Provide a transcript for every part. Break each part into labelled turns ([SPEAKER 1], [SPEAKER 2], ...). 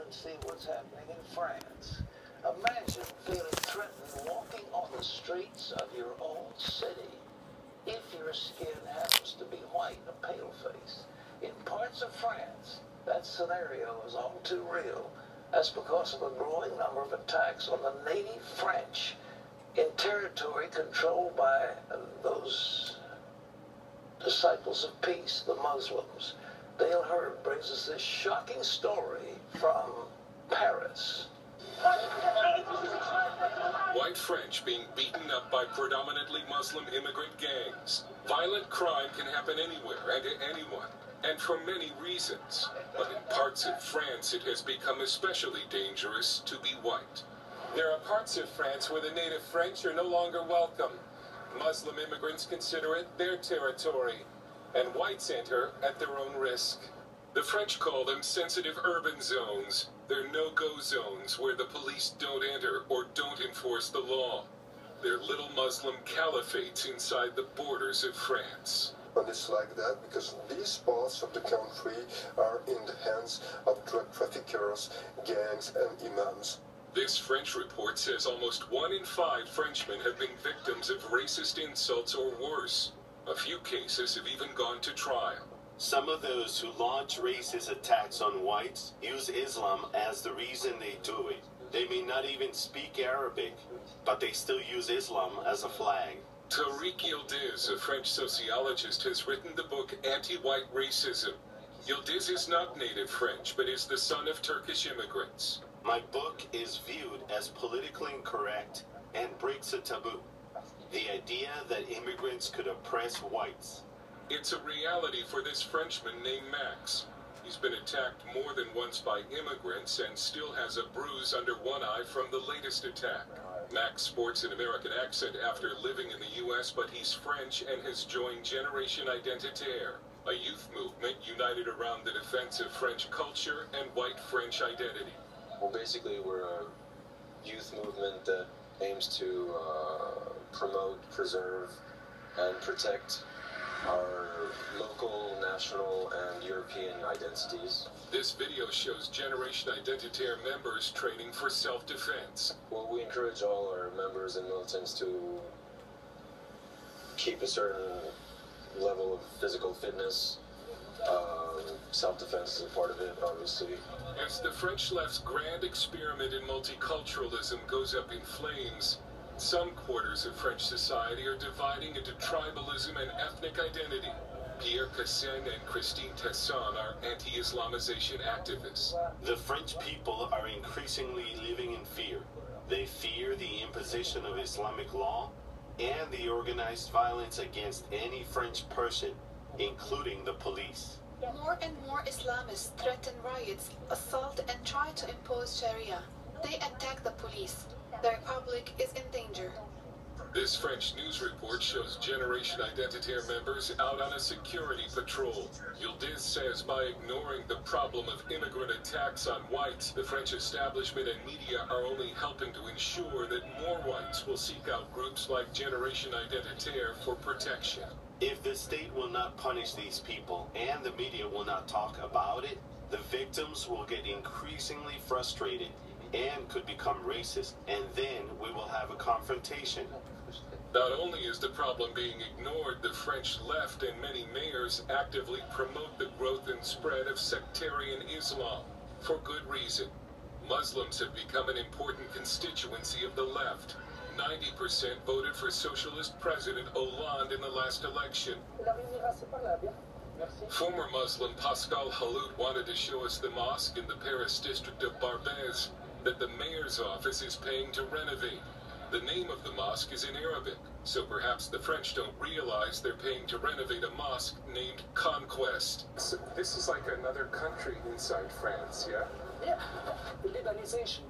[SPEAKER 1] and see what's happening in France. Imagine feeling threatened walking on the streets of your own city. If your skin happens to be white, a pale face. In parts of France, that scenario is all too real. That's because of a growing number of attacks on the native French in territory controlled by those disciples of peace, the Muslims. Dale Hurd brings us this shocking story from Paris.
[SPEAKER 2] White French being beaten up by predominantly Muslim immigrant gangs. Violent crime can happen anywhere and to anyone, and for many reasons. But in parts of France, it has become especially dangerous to be white. There are parts of France where the native French are no longer welcome. Muslim immigrants consider it their territory, and whites enter at their own risk. The French call them sensitive urban zones. They're no-go zones where the police don't enter or don't enforce the law. They're little Muslim caliphates inside the borders of France.
[SPEAKER 3] And it's like that because these parts of the country are in the hands of drug traffickers, gangs, and imams.
[SPEAKER 2] This French report says almost 1 in 5 Frenchmen have been victims of racist insults or worse. A few cases have even gone to trial.
[SPEAKER 4] Some of those who launch racist attacks on whites use Islam as the reason they do it. They may not even speak Arabic, but they still use Islam as a flag.
[SPEAKER 2] Tariq Yildiz, a French sociologist, has written the book Anti-White Racism. Yildiz is not native French, but is the son of Turkish immigrants.
[SPEAKER 4] My book is viewed as politically incorrect and breaks a taboo. The idea that immigrants could oppress whites.
[SPEAKER 2] It's a reality for this Frenchman named Max. He's been attacked more than once by immigrants and still has a bruise under one eye from the latest attack. Max sports an American accent after living in the U.S., but he's French and has joined Generation Identitaire, a youth movement united around the defense of French culture and white French identity.
[SPEAKER 5] Well, basically, we're a youth movement that aims to promote, preserve, and protect our local, national, and European identities.
[SPEAKER 2] This video shows Generation Identitaire members training for self-defense.
[SPEAKER 5] Well, we encourage all our members and militants to keep a certain level of physical fitness. Self-defense is a part of it, obviously.
[SPEAKER 2] As the French left's grand experiment in multiculturalism goes up in flames, some quarters of French society are dividing into tribalism and ethnic identity. Pierre Cassien and Christine Tesson are anti-Islamization activists.
[SPEAKER 4] The French people are increasingly living in fear. They fear the imposition of Islamic law and the organized violence against any French person, including the police.
[SPEAKER 6] More and more Islamists threaten riots, assault, and try to impose Sharia. They attack the police. The Republic is in danger.
[SPEAKER 2] This French news report shows Generation Identitaire members out on a security patrol. Yildiz says by ignoring the problem of immigrant attacks on whites, the French establishment and media are only helping to ensure that more whites will seek out groups like Generation Identitaire for protection.
[SPEAKER 4] If the state will not punish these people and the media will not talk about it, the victims will get increasingly frustrated and could become racist, and then we will have a confrontation.
[SPEAKER 2] Not only is the problem being ignored, the French left and many mayors actively promote the growth and spread of sectarian Islam. For good reason. Muslims have become an important constituency of the left. 90% voted for Socialist President Hollande in the last election. Former Muslim Pascal Halout wanted to show us the mosque in the Paris district of Barbès that the mayor's office is paying to renovate. The name of the mosque is in Arabic, so perhaps the French don't realize they're paying to renovate a mosque named Conquest. So this is like another country inside France, yeah?
[SPEAKER 7] Yeah. The liberalization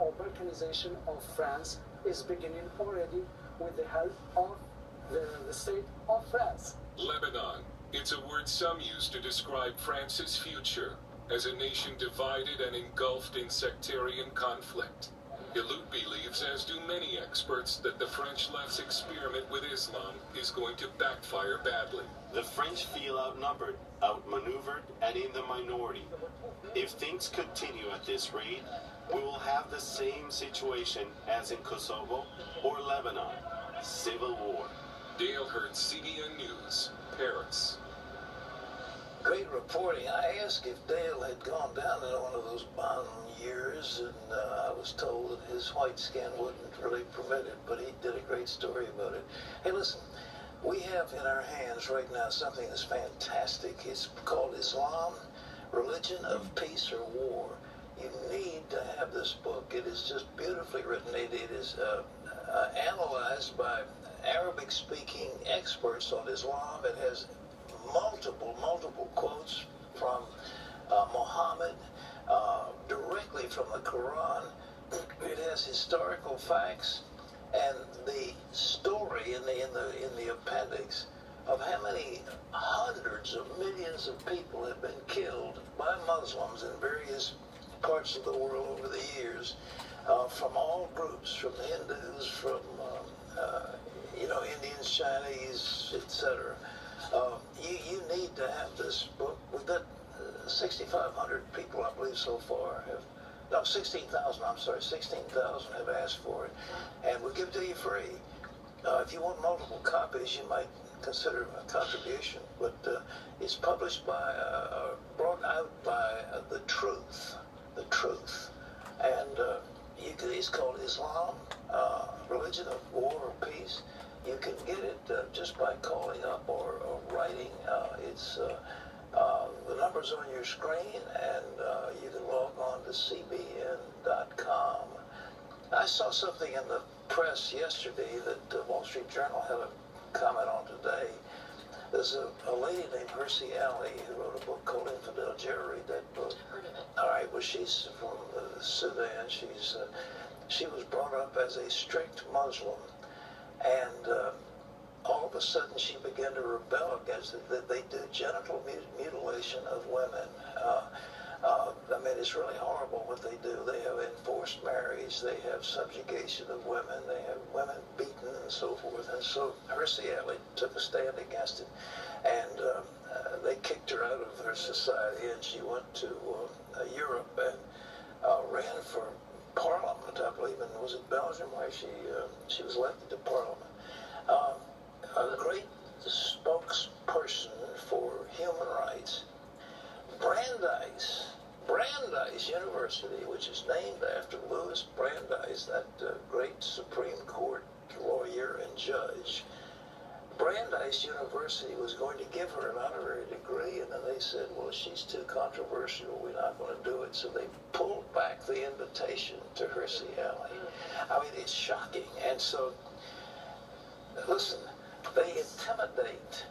[SPEAKER 7] or balkanization of France is beginning already with the help of the state of France.
[SPEAKER 2] Lebanon. It's a word some use to describe France's future as a nation divided and engulfed in sectarian conflict. Halout believes, as do many experts, that the French left's experiment with Islam is going to backfire badly.
[SPEAKER 4] The French feel outnumbered, outmaneuvered, and in the minority. If things continue at this rate, we will have the same situation as in Kosovo or Lebanon. Civil war.
[SPEAKER 2] Dale Hurd, CBN News, Paris.
[SPEAKER 1] Great reporting. I asked if Dale had gone down in one of those bomb years, and I was told that his white skin wouldn't really permit it, but he did a great story about it. Hey, listen, we have in our hands right now something that's fantastic. It's called Islam, Religion of Peace or War. You need to have this book. It is just beautifully written. It is analyzed by Arabic-speaking experts on Islam. It has multiple quotes from Muhammad, directly from the Quran. It has historical facts and the story in the appendix of how many hundreds of millions of people have been killed by Muslims in various parts of the world over the years, from all groups, from the Hindus, from Indians, Chinese, etc. You need to have this book. We've got 6,500 people, I believe, so far. 16,000, I'm sorry, 16,000 have asked for it. And we'll give it to you free. If you want multiple copies, you might consider a contribution. But it's published by, brought out by The Truth. The Truth. And it's called Islam, Religion of War or Peace. You can get it just by calling up or writing. The number's on your screen, and you can log on to cbn.com. I saw something in the press yesterday that the Wall Street Journal had a comment on today. There's a lady named Hirsi Ali who wrote a book called Infidel Jerry. That book.
[SPEAKER 8] Heard of it.
[SPEAKER 1] All right, well, she's from Sudan. She was brought up as a strict Muslim, and all of a sudden she began to rebel against it. That they do genital mutilation of women. I mean, it's really horrible what they do. They have enforced marriage. They have subjugation of women. They have women beaten and so forth. And so Hirsi Ali took a stand against it, and they kicked her out of her society, and she went to Europe and ran for Parliament, I believe, and was it Belgium where she was elected to Parliament. A great spokesperson for human rights. Brandeis University, which is named after Louis Brandeis, that great Supreme Court lawyer and judge. Brandeis University was going to give her an honorary degree, and then they said, well, she's too controversial, we're not going to do it. So they pulled back the invitation to Hirsi Ali. I mean, it's shocking. And so, listen, they intimidate.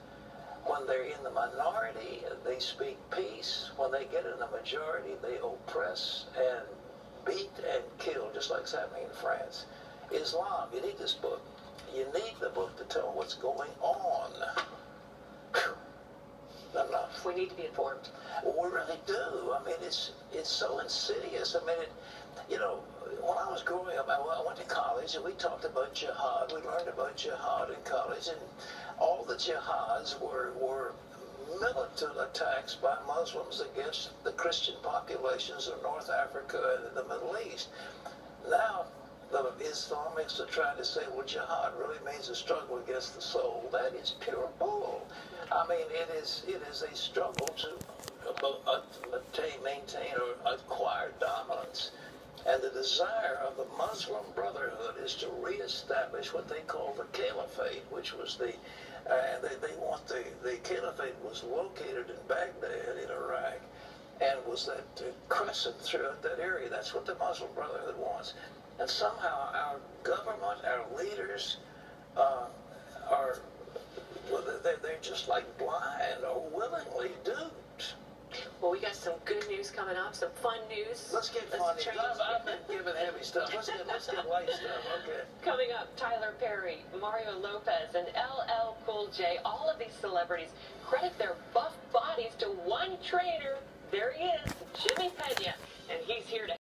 [SPEAKER 1] When they're in the minority, they speak peace. When they get in the majority, they oppress and beat and kill, just like it's happening in France. Islam, you need this book. You need the book to tell what's going on. Enough.
[SPEAKER 8] We need to be informed.
[SPEAKER 1] Well, we really do. I mean, it's so insidious. I mean, when I was growing up, I went to college, and we talked about jihad. We learned about jihad in college, and all the jihads were militant attacks by Muslims against the Christian populations of North Africa and the Middle East. Now, the Islamics are trying to say, well, jihad really means a struggle against the soul. That is pure bull. I mean, it is a struggle to maintain or acquire dominance. And the desire of the Muslim Brotherhood is to reestablish what they call the caliphate, which was they want the caliphate was located in Baghdad in Iraq, and was that crescent throughout that area. That's what the Muslim Brotherhood wants. And somehow our government, our leaders, they're just like blind or willingly duped.
[SPEAKER 8] Well, we got some good news coming up, some fun news.
[SPEAKER 1] Let's get fun news. I've been giving heavy stuff. Let's get light stuff. Okay.
[SPEAKER 8] Coming up, Tyler Perry, Mario Lopez, and LL Cool J. All of these celebrities credit their buff bodies to one trainer. There he is, Jimmy Pena, and he's here to